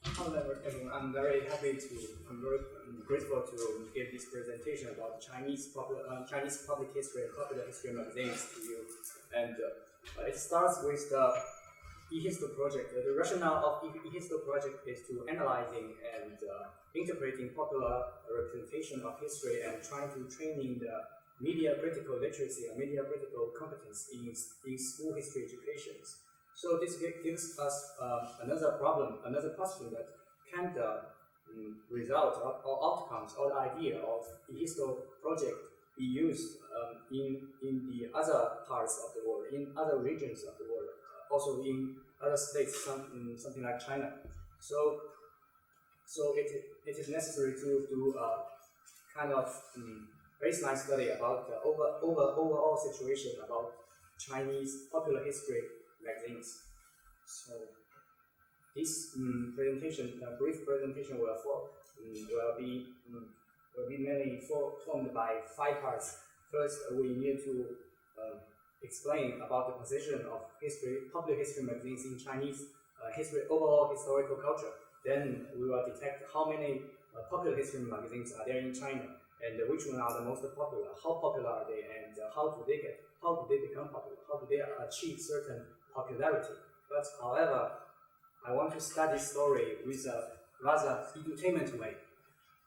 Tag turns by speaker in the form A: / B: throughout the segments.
A: However, I'm very happy to, I'm grateful to give this presentation about Chinese public history and popular history magazines to you. And it starts with the eHisto project. The rationale of eHisto project is to analyzing and interpreting popular representation of history and trying to training the media critical literacy and media critical competence in school history educations. So this gives us another problem, another question that can the result or outcomes or the idea of the eHisto project be used in the other parts of the world, in other regions of the world, also in other states, something like China. So it is necessary to do a kind of baseline study about the overall situation about Chinese popular history magazines. So this presentation, brief presentation, will be mainly formed by 5 parts. First, we need to explain about the position of popular history magazines in Chinese overall historical culture. Then we will detect how many popular history magazines are there in China, and which one are the most popular, how popular are they, and how do they become popular, how do they achieve certain popularity. But however, I want to start this story with a rather edutainment way.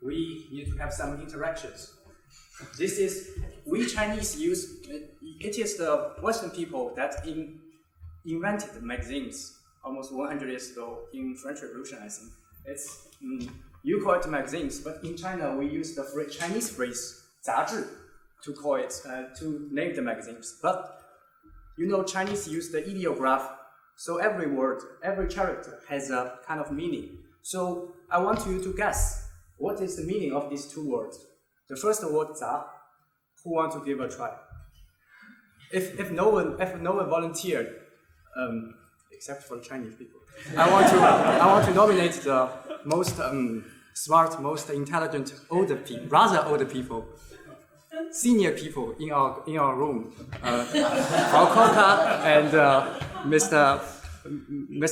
A: We need to have some interactions. We Chinese it is the Western people that invented magazines almost 100 years ago in French Revolution, I think. It's, you call it magazines, but in China we use the Chinese phrase 杂志 to call it, to name the magazines. But Chinese use the ideograph, so every word, every character has a kind of meaning. So I want you to guess what is the meaning of these 2 words. The first word 杂, who wants to give a try? If no one volunteered, except for Chinese people, I want to nominate the most smart, most intelligent older people, senior people in our room, Frau Koka and Mr.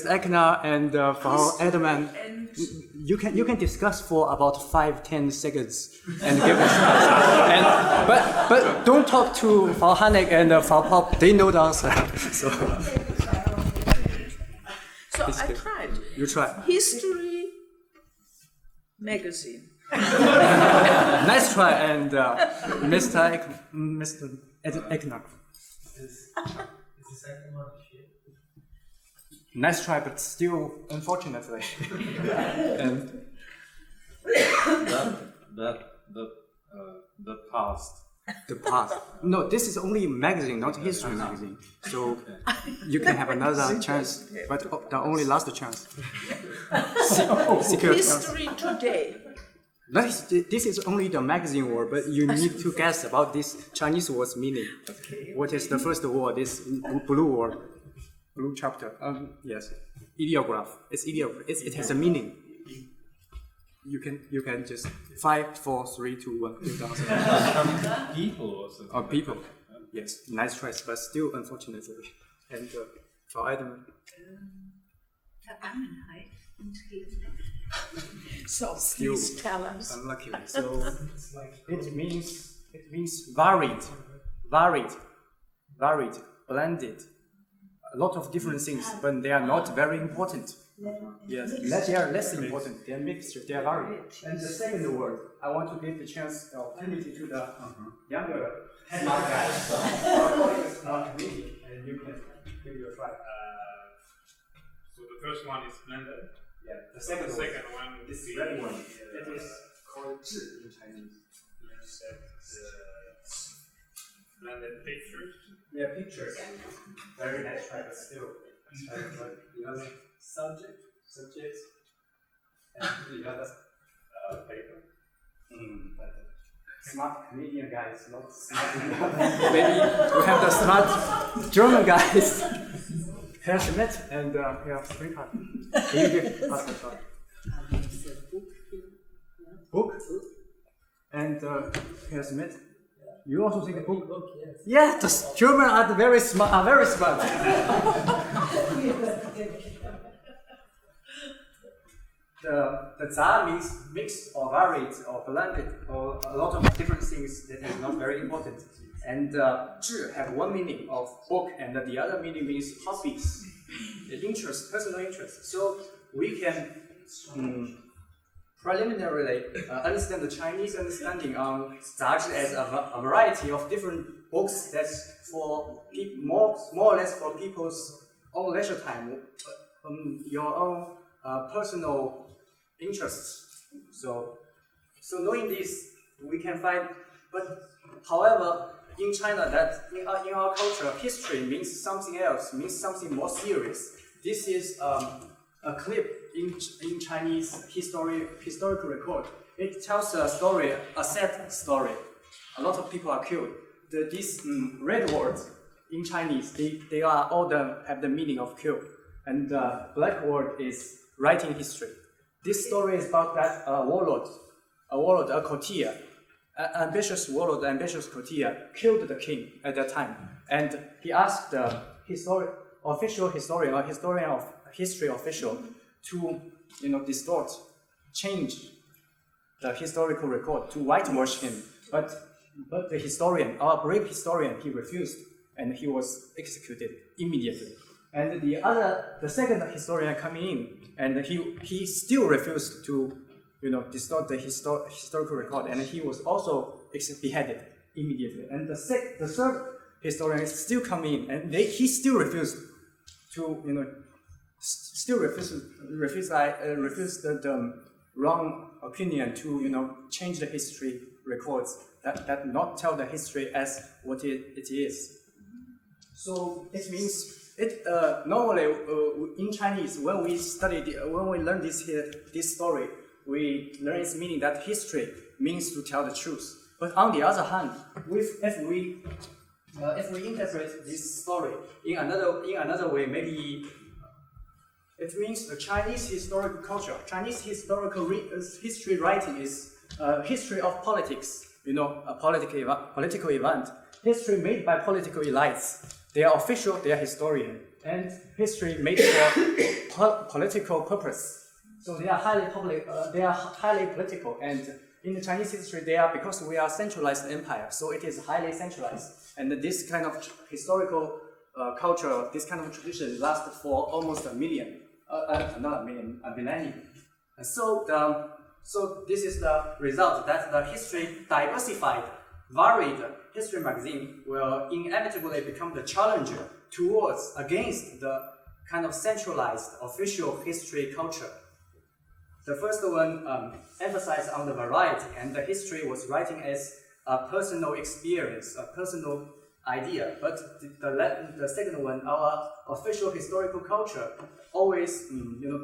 A: Eckner and Frau Edelman. You can discuss for about 5-10 seconds and give us but don't talk to Frau Hanek and Frau Pop. They know the answer. So
B: I tried.
A: You tried.
B: History magazine.
A: Nice try, and Mr. Eckner.
C: Is the second one shit?
A: Nice try, but still, unfortunately. And
C: the past.
A: The past. No, this is only magazine, not history magazine. So you can have another chance, but the only last chance.
B: History today.
A: This is only the magazine word, but you need to guess about this Chinese word's meaning.
B: Okay.
A: What is the first word? This blue word, blue chapter. Yes, ideograph. It's ideograph. It has a meaning. You can just 5, 4, 3, 2, 1.
C: People or something.
A: Oh, people. Yes, nice choice, but still, unfortunately. And for Adam.
B: So please tell us.
A: Unlucky. So it means varied, blended. A lot of different things, but they are not very important. Yes, they are less important. They are mixture. They are varied. And the second word, I want to give the chance, opportunity to the younger smart guys. Our colleague is not meeting, and you can give it a try.
D: So the first one is blended.
A: Yeah, the second
D: one
A: this is red one. It is called 字 in Chinese.
D: Blended pictures.
A: Yeah, pictures. Very nice try, but still. The other subject, and the other paper. But smart Canadian guys, not smart enough. Maybe we have the smart German guys. Herr Schmidt and Herr Friedhardt. Can you give us a try? Book? And Herr Schmidt? You also think a book?
C: Yes.
A: Yeah, the German are very smart. the za means mixed or varied or blended or a lot of different things that is not very important. And zhi have one meaning of book, and the other meaning means hobbies, interest, personal interest. So we can preliminarily understand the Chinese understanding on zazhi as a variety of different books that's for more or less for people's own leisure time, your own personal interests. So knowing this, we can find. But however, in China, that in our culture, history means something else, means something more serious. This is a clip in Chinese historical record. It tells a story, a sad story. A lot of people are killed. These red words in Chinese, they are all have the meaning of kill, and the black word is writing history. This story is about that warlord, a courtier, an ambitious warlord, an ambitious courtier killed the king at that time, and he asked the official historian or historian of history official to distort, change the historical record, to whitewash him, but the historian, our brave historian, he refused, and he was executed immediately. And the second historian coming in, and he still refused to, distort the historical record, and he was also beheaded immediately. And the third historian is still coming in, and he still refused to, refused the wrong opinion to, change the history records, that not tell the history as what it is. So it means normally in Chinese, when we learn this story, we learn its meaning that history means to tell the truth. But on the other hand, if we interpret this story in another way, maybe it means the Chinese historical culture, Chinese historical history writing is history of politics. A political event, history made by political elites. They are official, they are historian, and history made for political purpose. So they are highly political, and in the Chinese history, because we are a centralized empire, so it is highly centralized. And this kind of historical culture, this kind of tradition lasts for almost a millennium. So this is the result, that the diversified, varied history magazine will inevitably become the challenger against the kind of centralized official history culture. The first one emphasized on the variety, and the history was writing as a personal experience, a personal idea. But the second one, our official historical culture, always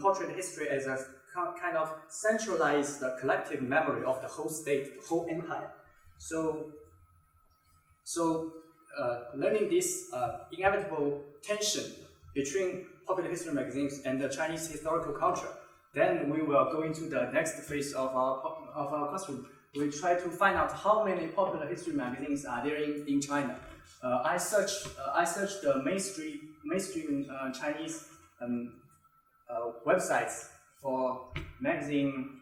A: portrayed history as a kind of centralized collective memory of the whole state, the whole empire. So learning this inevitable tension between popular history magazines and the Chinese historical culture, then we will go into the next phase of our classroom. We try to find out how many popular history magazines are there in China. I searched the mainstream Chinese websites for magazine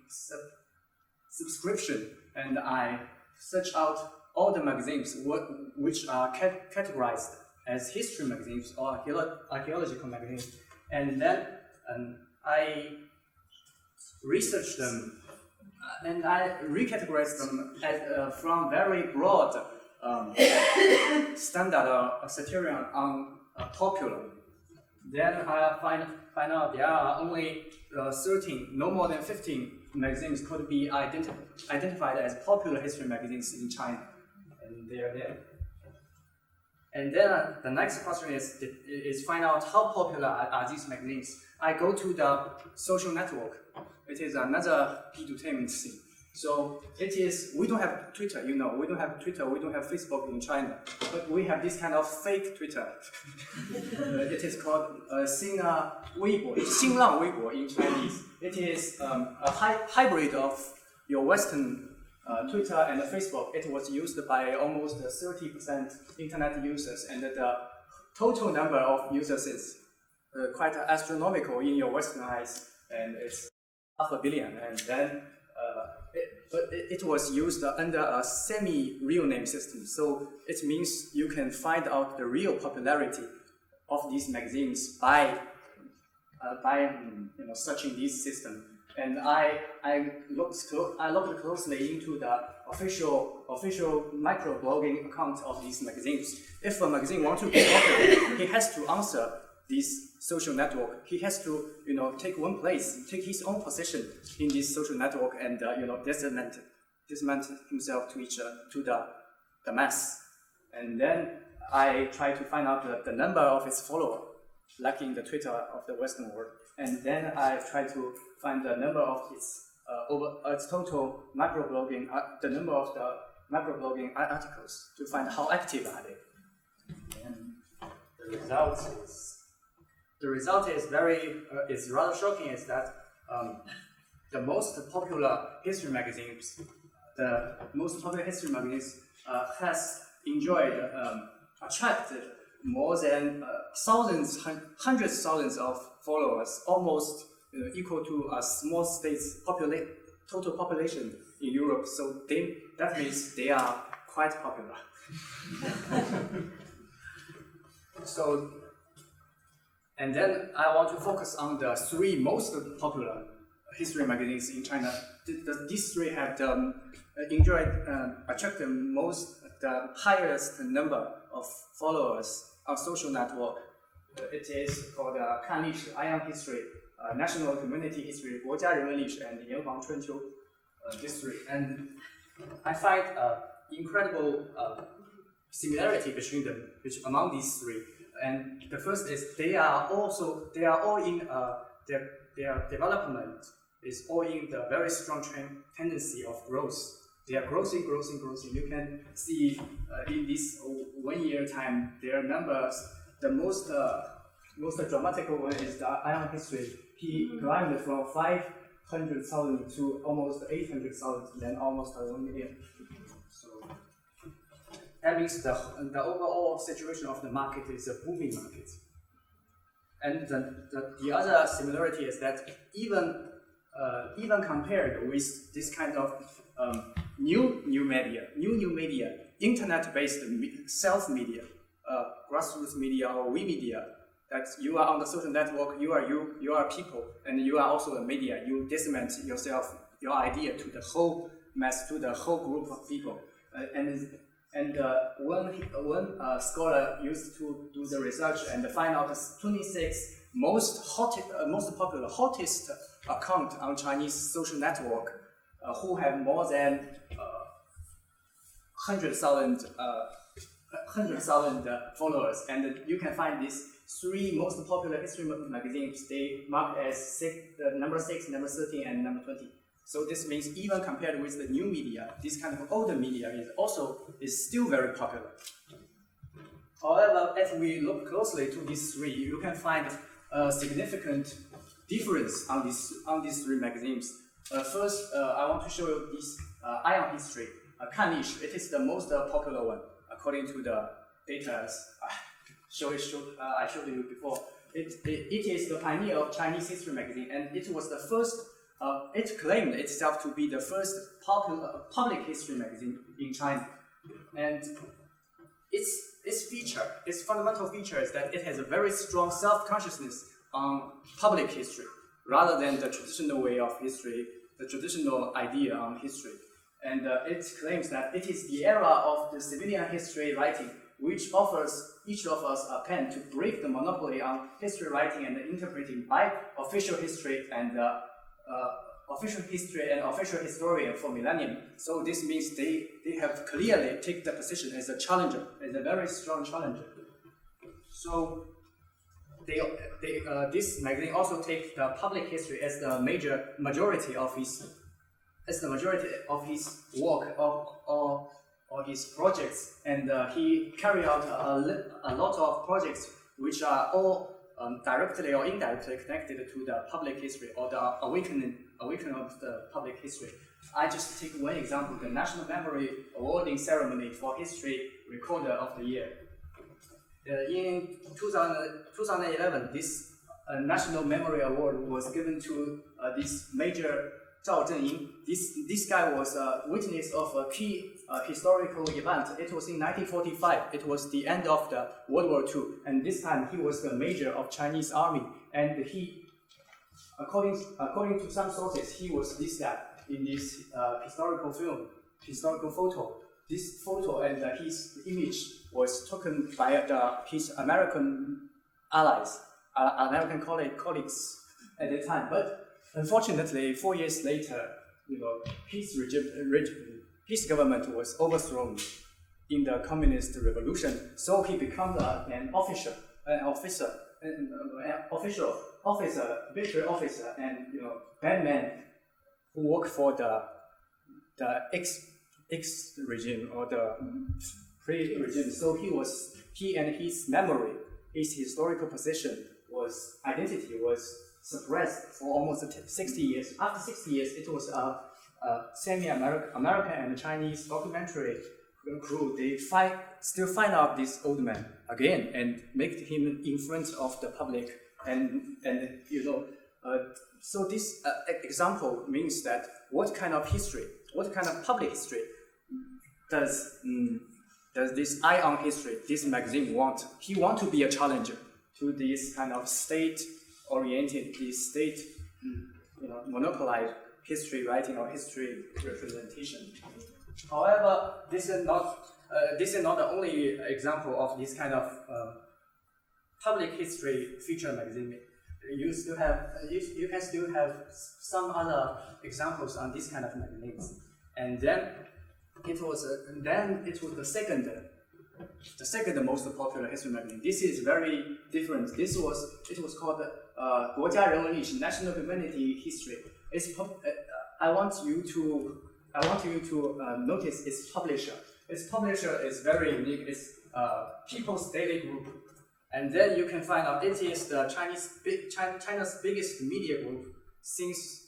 A: subscription, and I searched out all the magazines which are categorized as history magazines or archaeological magazines, and then I researched them and I recategorized them as, from very broad standard or criterion on popular. Then I find out there are only 13, no more than 15 magazines could be identified as popular history magazines in China, and they are there. And then the next question is find out how popular are these magazines. I go to the social network. It is another edutainment thing. So we don't have Twitter, we don't have Twitter, we don't have Facebook in China, but we have this kind of fake Twitter. It is called Xinlang Weibo in Chinese. It is a hybrid of your Western Twitter and Facebook. It was used by almost 30% internet users, and the total number of users is quite astronomical in your Western eyes, and it's 500 million, and then it was used under a semi-real name system. So it means you can find out the real popularity of these magazines by searching this system. And I looked closely into the official microblogging account of these magazines. If a magazine wants to be popular, he has to answer this social network. He has to take one place, take his own position in this social network, and dissement himself to the mass. And then I try to find out the number of its followers, like in the Twitter of the Western world. And then I try to find the number of its total microblogging, the number of the microblogging articles, to find how active are they. And the result is rather shocking. Is that the most popular history magazines, has attracted more than hundreds of thousands of followers, almost equal to a small state's total population in Europe. So that means they are quite popular. And then I want to focus on the three most popular history magazines in China. These three have attracted the highest number of followers on social network. It is called 看历史 Ion History, National Community History, 国家人文历史 and 炎黄春秋. These three. And I find incredible similarity among these three. And the first is they are all in their development is all in the very strong tendency of growth. They are growing. You can see in this 1 year time their numbers. The most dramatic one is the Ion History. He climbed from 500,000 to almost 800,000, then almost 1 million. So that means the overall situation of the market is a booming market. And the other similarity is that even compared with this kind of new media, internet-based self-media, grassroots media or we media, that you are on the social network, you are people, and you are also a media. You disseminate yourself, your idea to the whole mass, to the whole group of people. And one scholar used to do the research and find out the 26 most popular, hottest account on Chinese social network who have more than 100,000 followers. And you can find these three most popular history magazines. They marked as number 6, number 13, and number 20. So this means even compared with the new media, this kind of older media is still very popular. However, if we look closely to these three, you can find a significant difference on these three magazines. First, I want to show you this Ion History, 看历史. It is the most popular one according to the data I showed you before. It is the pioneer of Chinese history magazine, and it was the first. It claimed itself to be the first public history magazine in China, and its fundamental feature is that it has a very strong self-consciousness on public history, rather than the traditional way of history, the traditional idea on history. And it claims that it is the era of the civilian history writing, which offers each of us a pen to break the monopoly on history writing and interpreting by official history and official historian for millennium. So this means they have clearly taken the position as a challenger, as a very strong challenger. So this magazine also takes the public history as the majority of his work or his projects, and he carried out a lot of projects which are all directly or indirectly connected to the public history or the awakening of the public history. I just take one example: the National Memory Awarding Ceremony for History Recorder of the Year. In 2011, this a national memory award was given to this Major Zhao Zhenying. This guy was a witness of a key historical event. It was in 1945. It was the end of the World War II, and this time he was the major of Chinese army. And he, according to some sources, he was this guy in this historical photo. This photo and his image was taken by his American allies, American colleagues at the time. But unfortunately, 4 years later, his government was overthrown in the communist revolution. So he became an military officer, and bad man who worked for the X regime or the pre-regime. So he and his memory, his historical position, identity was suppressed for almost 60 years. After 60 years, it was a semi-American and Chinese documentary crew. They still find out this old man again and make him in front of the public. So this example means that what kind of history, what kind of public history does this Eye on History, this magazine want? He want to be a challenger to this kind of state-oriented, this state monopolized history writing or history representation. However, this is not the only example of this kind of public history feature magazine. You can still have some other examples on this kind of magazines. And then it was the second most popular history magazine. This is very different. It was called 国家人文历史 National Humanity History. I want you to notice its publisher. Its publisher is very unique. It's People's Daily Group, and then you can find out it is the China's biggest media group since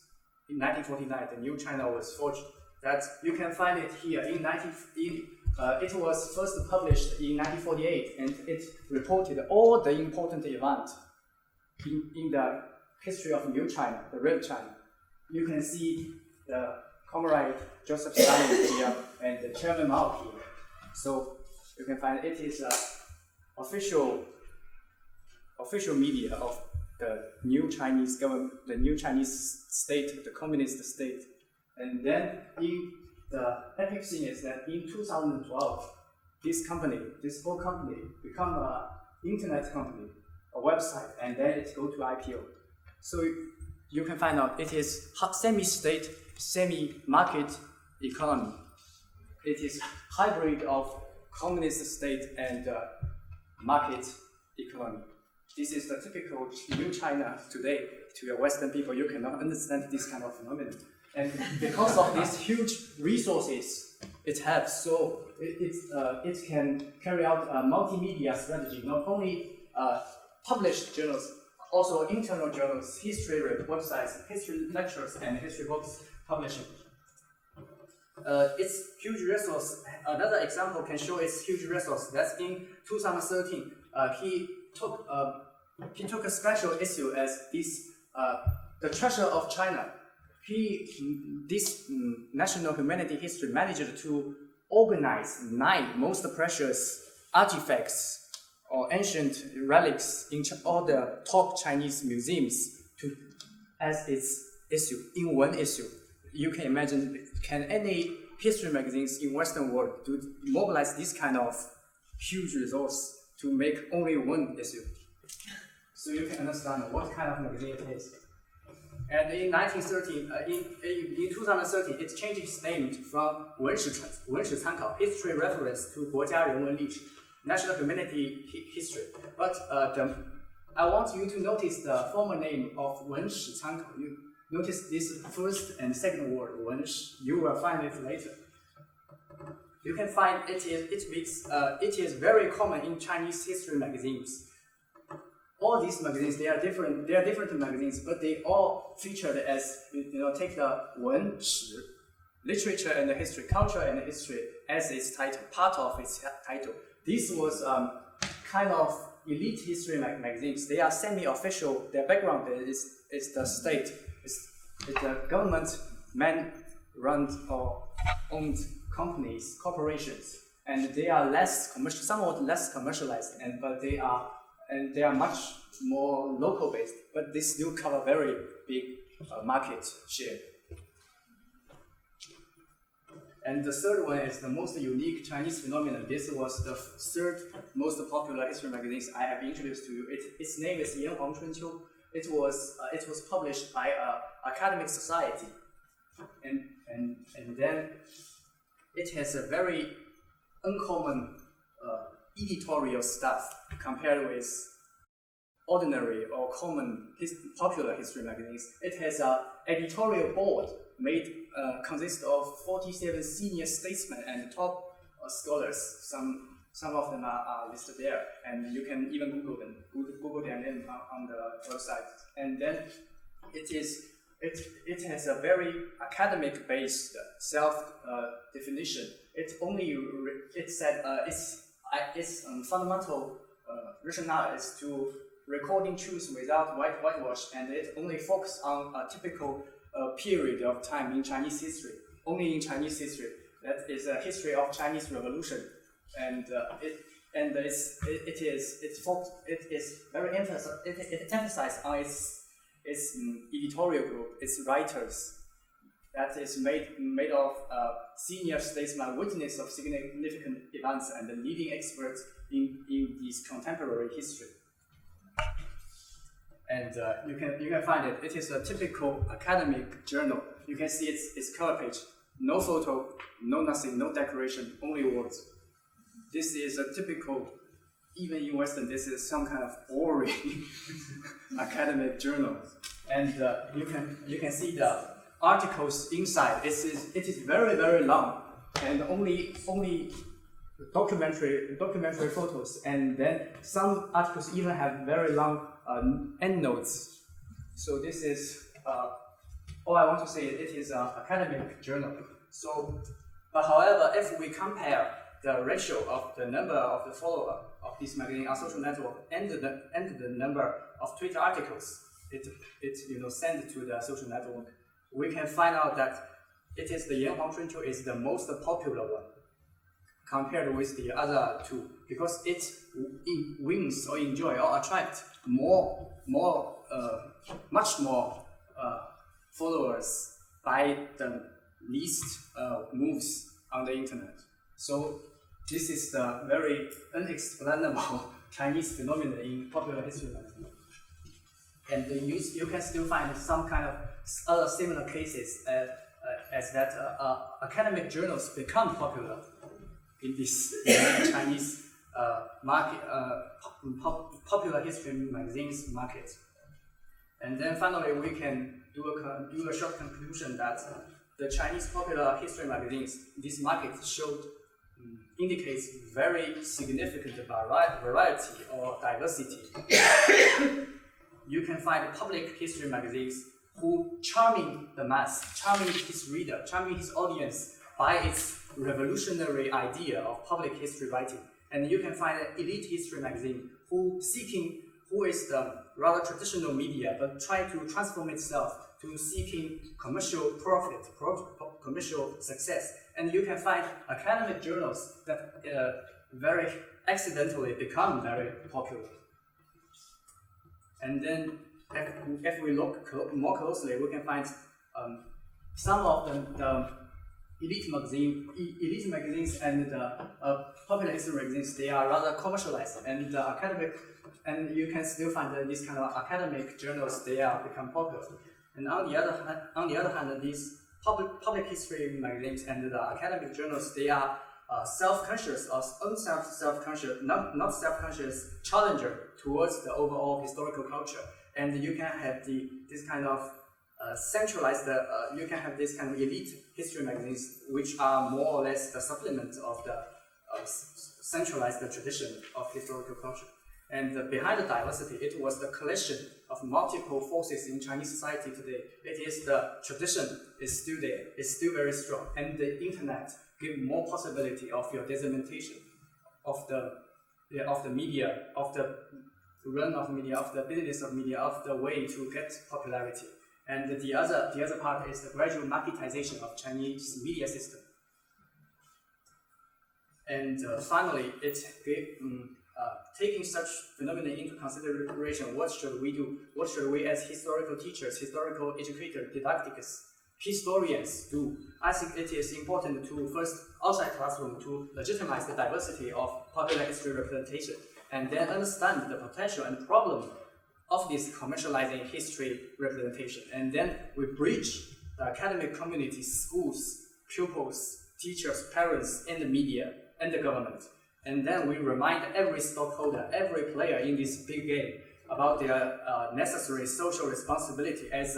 A: in 1949. The new China was forged. That you can find it here it was first published in 1948, and it reported all the important events in the history of New China, the real China. You can see the comrade Joseph Stalin here and the Chairman Mao here. So you can find it is official media of the new Chinese government, the new Chinese state, the communist state. And then the epic thing is that in 2012, this whole company become an internet company, a website, and then it go to IPO. So you can find out it is semi-state, semi-market economy. It is hybrid of communist state and market economy. This is the typical new China today. To your Western people, you cannot understand this kind of phenomenon. And because of these huge resources it has, so it can carry out a multimedia strategy, not only published journals, also internal journals, history websites, history lectures, and history books publishing. Its huge resource, another example can show its huge resource. That's in 2013, he took a special issue as this, the treasure of China. This National Humanity History managed to organize 9 most precious artifacts or ancient relics in all the top Chinese museums as its issue, in one issue. You can imagine, can any history magazines in Western world mobilize this kind of huge resource to make only one issue? So you can understand what kind of magazine it is. And in 2013, it changed its name from 文史参考 History Reference to 国家人文历史 National Humanity History. But I want you to notice the former name of 文史参考. You notice this first and second word, 文史. You will find it later. You can find it is very common in Chinese history magazines. All these magazines, they are different magazines, but they all featured as, take the 文史, literature and history, culture and history as its title, part of its title. This was kind of elite history magazines, they are semi-official. Their background is the state. It's the government man-run or owned companies, corporations, and they are somewhat less commercialized, but they are much more local based, but they still cover very big market share. And the third one is the most unique Chinese phenomenon. This was the third most popular history magazine I have introduced to you. Its name is Yanhuang Chunqiu. It was published by an academic society, and then it has a very uncommon editorial stuff compared with ordinary or common popular history magazines. It has an editorial board consists of 47 senior statesmen and top scholars. Some of them are listed there, and you can even Google them. Google their name on the website. And then it has a very academic-based self-definition. Its fundamental rationale is to recording truth without whitewash, and it only focuses on a typical period of time in Chinese history. Only in Chinese history. That is a history of Chinese Revolution, and it emphasizes on its editorial group, its writers. That is made of senior statesmen, witness of significant events, and leading experts in this contemporary history. And you can find it. It is a typical academic journal. You can see its cover page. No photo, no nothing, no decoration, only words. This is a typical, even in Western, this is some kind of boring academic journal. And you can see the articles inside. It is very, very long, and only documentary photos. And then some articles even have very long endnotes. So this is all I want to say. It is an academic journal. So, but however, if we compare the ratio of the number of the follower of this magazine on social network and the number of Twitter articles it sent to the social network, we can find out that it is the Yanhuang Chunqiu is the most popular one compared with the other two, because it wins or enjoy or attract much more followers by the least moves on the internet. So this is the very unexplainable Chinese phenomenon in popular history magazine. And you can still find some kind of other similar cases as that academic journals become popular in this Chinese market, popular history magazines market. And then finally, we can do a short conclusion that the Chinese popular history magazines, this market indicates very significant variety or diversity. You can find public history magazines who charming the mass, charming his reader, charming his audience by its revolutionary idea of public history writing. And you can find an elite history magazine who is the rather traditional media, but trying to transform itself to seeking commercial profit, commercial success. And you can find academic journals that very accidentally become very popular. And then if we look more closely, we can find some of the elite magazines and the popular history magazines, they are rather commercialized, and academic, and you can still find these kind of academic journals, they are become popular. And on the other hand, these public history magazines and the academic journals, they are self-conscious or self-conscious, not self-conscious challenger towards the overall historical culture. And you can have this kind of centralized, you can have this kind of elite history magazines, which are more or less the supplement of the centralized tradition of historical culture. And behind the diversity, it was the collection of multiple forces in Chinese society today. It is the tradition is still there, it's still very strong, and the internet give more possibility of your dissemination of the of the media, of the run of media, of the business of media, of the way to get popularity. And the other part is the gradual marketization of Chinese media system. And finally, it taking such phenomena into consideration, what should we do? What should we as historical teachers, historical educators, didactics, historians do? I think it is important to first, outside classroom, to legitimize the diversity of popular history representation, and then understand the potential and problem of this commercializing history representation. And then we bridge the academic community, schools, pupils, teachers, parents, and the media, and the government. And then we remind every stakeholder, every player in this big game about their necessary social responsibility as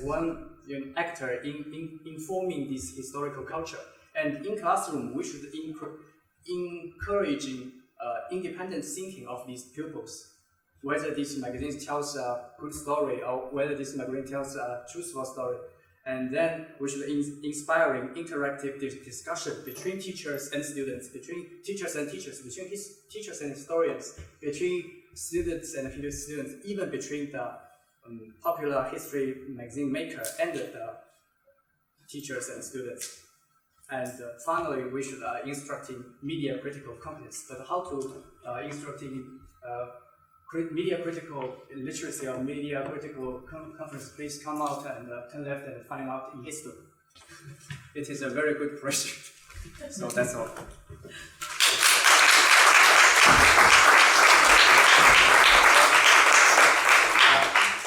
A: one actor in informing this historical culture. And in classroom, we should encourage independent thinking of these pupils, whether this magazine tells a good story or whether this magazine tells a truthful story. And then we should inspiring interactive discussion between teachers and students, between teachers and teachers, between teachers and historians, between students and future students, even between the popular history magazine maker and the teachers and students. And finally, we should instructing media critical competence. But how to instructing media critical literacy or media critical conference, please come out and turn left and find out in history. It is a very good question. So that's all.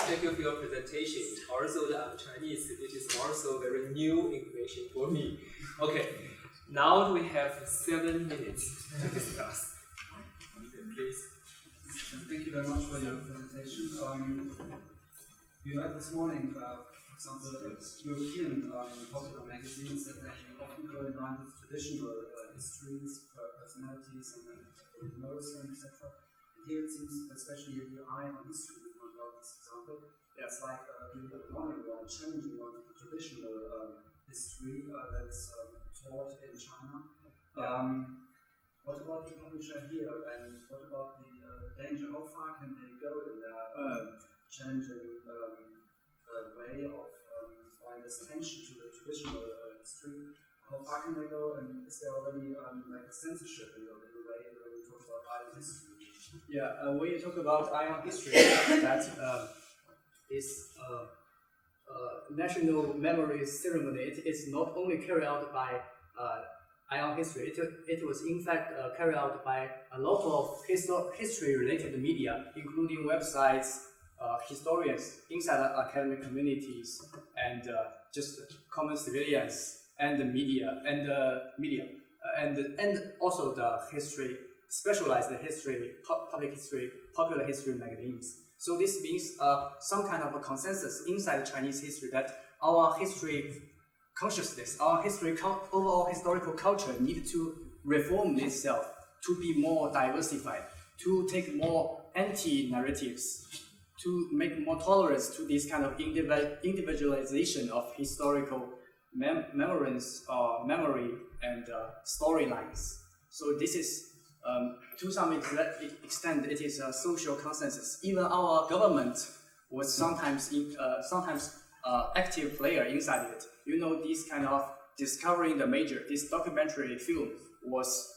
E: Thank you for your presentation. Also, the Chinese, it is also very new information for me. Okay, now we have 7 minutes to discuss. Please.
F: Thank you very much for your presentation. You heard this morning, for example, European popular magazines that they often go in line with traditional histories, personalities, and notes, and etc. And here it seems, especially in the eye on history, we found out this example. It's like one challenging one of the traditional history that's taught in China. What about the publisher here, and what about the danger? How far can they go in their challenging way of applying this attention to the traditional history? How far can they go, and is there already like a censorship in the way when we talk about Iron history?
A: Yeah, when you talk about Iron history, that is national memory ceremony. It is not only carried out by Ion history. It was in fact carried out by a lot of history-related media, including websites, historians inside academic communities, and just common civilians, and the media, and also the history, specialized history, public history, popular history magazines. So this means some kind of a consensus inside Chinese history that our history consciousness, our overall historical culture need to reform itself to be more diversified, to take more anti-narratives, to make more tolerance to this kind of individualization of historical memory and storylines. So this is, to some extent, it is a social consensus. Even our government was sometimes active player inside it. You know, this kind of discovering the major, this documentary film was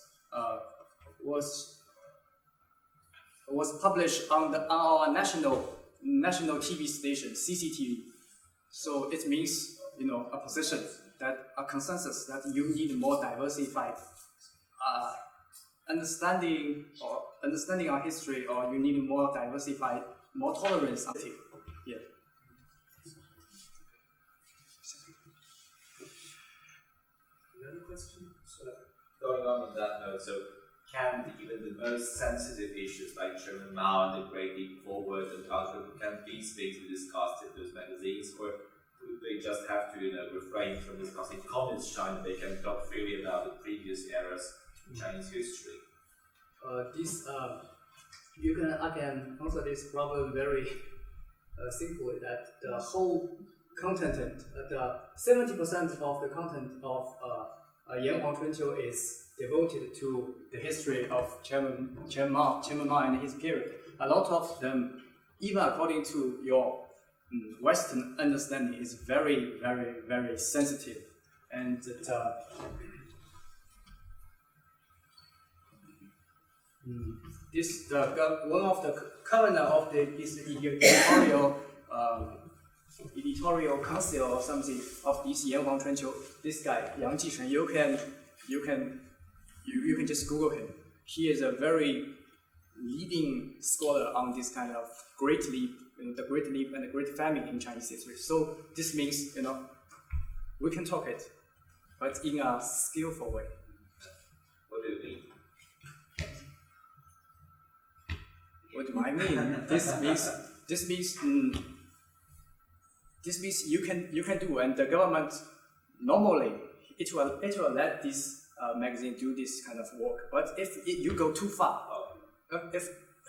A: published on our national TV station, CCTV. So it means, you know, a position that a consensus that you need more diversified understanding our history, or you need more diversified, more tolerance. Yeah.
E: Another question?
G: Going on that note, so can even the most sensitive issues like Chairman Mao and the Great Leap Forward and culture, can these things be discussed in those magazines, or do they just have to, refrain from discussing communist China? They can talk freely about the previous eras in Chinese history.
A: I can answer this problem very simply. That the whole content, the 70% of the content of Yan Huangchunqiu is devoted to the history of Chen Mao and his period. A lot of them, even according to your Western understanding, is very, very, very sensitive. And one of the governor of this editorial council or something of this Yan Huangchunqiu, this guy Yang Jishen, you can just Google him. He is a very leading scholar on this kind of great leap, the Great Leap and the Great Famine in Chinese history. So this means we can talk it, but in a skillful way.
G: What do you mean?
A: What do I mean? This means you can do, and the government normally it will let this magazine do this kind of work. But if you go too far,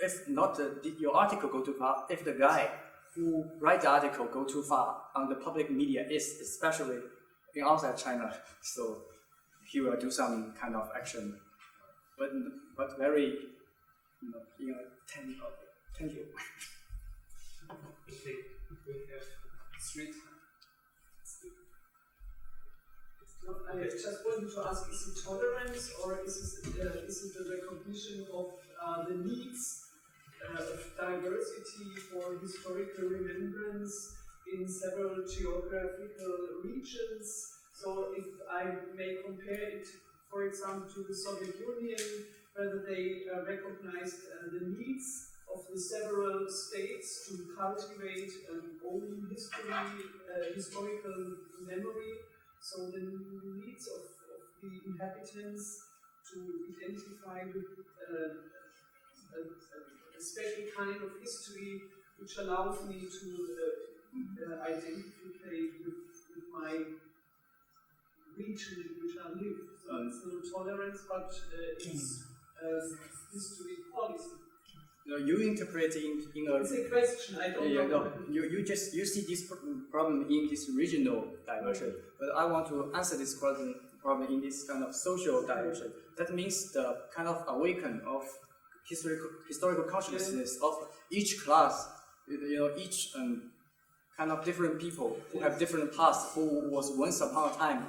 A: if not your article go too far, if the guy who write the article go too far on the public media, especially in outside China, so he will do some kind of action, but very tangible.
E: Okay, we have 3 times.
H: I just wanted to ask, is it tolerance or is it the recognition of the needs of diversity for historical remembrance in several geographical regions? So if I may compare it, for example, to the Soviet Union, whether they recognized the needs of the several states to cultivate an own historical memory, so the needs of the inhabitants to identify with a special kind of history which allows me to identify with my region in which I live. So it's no tolerance, but it's history policy.
A: You interpret in a.
H: It's a question. I don't know.
A: No, you see this problem in this regional dimension, but I want to answer this problem in this kind of social dimension. That means the kind of awaken of historical consciousness of each class. Each kind of different people who have different pasts, who was once upon a time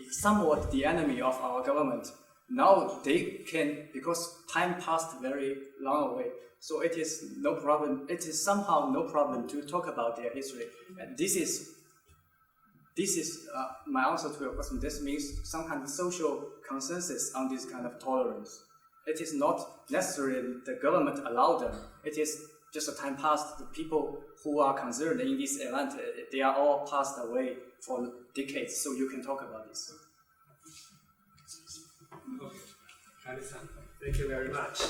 A: somewhat the enemy of our government. Now they can, because time passed very long away, so it is no problem. It is somehow no problem to talk about their history. And this is my answer to your question. This means some kind of social consensus on this kind of tolerance. It is not necessarily the government allow them. It is just a time passed. The people who are concerned in this event, they are all passed away for decades. So you can talk about this.
E: Okay, thank you very much.